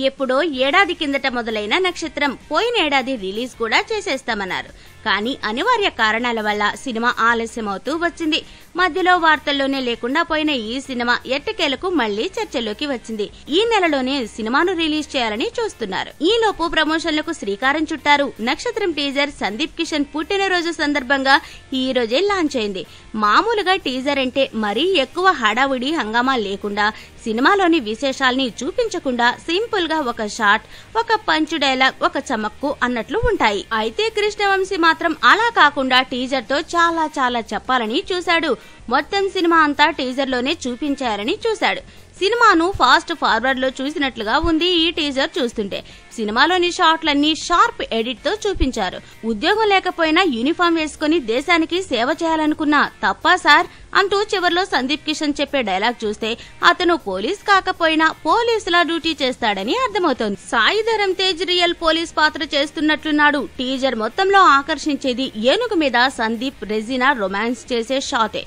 ఎప్పుడో ఏడాది కిందట మొదలైన నక్షత్రం పోయిన ఏడాది రిలీజ్ కూడా చేసేస్తామన్నారు. కానీ అనివార్య కారణాల వల్ల సినిమా ఆలస్యమవుతూ వచ్చింది. మధ్యలో వార్తల్లోనే లేకుండా పోయిన ఈ సినిమా ఎట్టకేలకు మళ్లీ చర్చల్లోకి వచ్చింది. ఈ నెలలోనే సినిమాను రిలీజ్ చేయాలని చూస్తున్నారు. ఈలోపు ప్రమోషన్లకు శ్రీకారం చుట్టారు. నక్షత్రం టీజర్ సందీప్ కిషన్ పుట్టినరోజు సందర్భంగా ఈ రోజే లాంచ్ అయింది. మామూలుగా టీజర్ అంటే మరీ ఎక్కువ హడావుడి హంగామా లేకుండా, సినిమాలోని విశేషాల్ని చూపించకుండా సింపుల్ గా ఒక షాట్, ఒక పంచ్ డైలాగ్, ఒక చమక్కు అన్నట్లు ఉంటాయి. అయితే కృష్ణవంశీ మాత్రం అలా కాకుండా టీజర్ తో చాలా చాలా చెప్పాలని చూశాడు. మొత్తం సినిమా అంతా టీజర్ లోనే చూపించారని చూశాడు. సినిమాను ఫాస్ట్ ఫార్వర్డ్ లో చూసినట్లుగా ఉంది. ఈ టీజర్ చూస్తుంటే సినిమాలోని షాట్లన్నీ షార్ప్ ఎడిట్ తో చూపించారు. ఉద్యోగం లేకపోయినా యూనిఫామ్ వేసుకుని దేశానికి సేవ చేయాలనుకున్నా తప్పా సార్ అంటూ చివర్లో సందీప్ కిషన్ చెప్పే డైలాగ్ చూస్తే అతను పోలీస్ కాకపోయినా పోలీసులా డ్యూటీ చేస్తాడని అర్థమవుతోంది. సాయి ధరమ్ తేజ్ రియల్ పోలీస్ పాత్ర చేస్తున్నట్లున్నాడు. టీజర్ మొత్తంలో ఆకర్షించేది ఏనుగు మీద సందీప్ రెజినా రొమాన్స్ చేసే షాటే.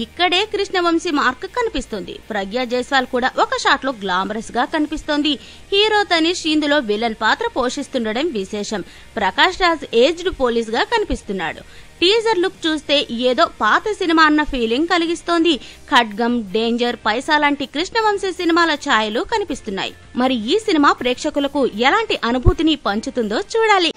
ఇక్కడే కృష్ణవంశీ మార్క్ కనిపిస్తుంది. ప్రజ్ఞా జైస్వాల్ కూడా ఒక షాట్ లో గ్లామరస్ గా కనిపిస్తోంది. హీరో తనీష్ ఇందులో విలన్ పాత్ర పోషిస్తుండడం విశేషం. ప్రకాష్ రాజ్ ఏజ్డ్ పోలీస్ గా కనిపిస్తున్నాడు. టీజర్ లుక్ చూస్తే ఏదో పాత సినిమా అన్న ఫీలింగ్ కలిగిస్తోంది. ఖడ్గం, డేంజర్, పైసా లాంటి కృష్ణవంశీ సినిమాల ఛాయలు కనిపిస్తున్నాయి. మరి ఈ సినిమా ప్రేక్షకులకు ఎలాంటి అనుభూతిని పంచుతుందో చూడాలి.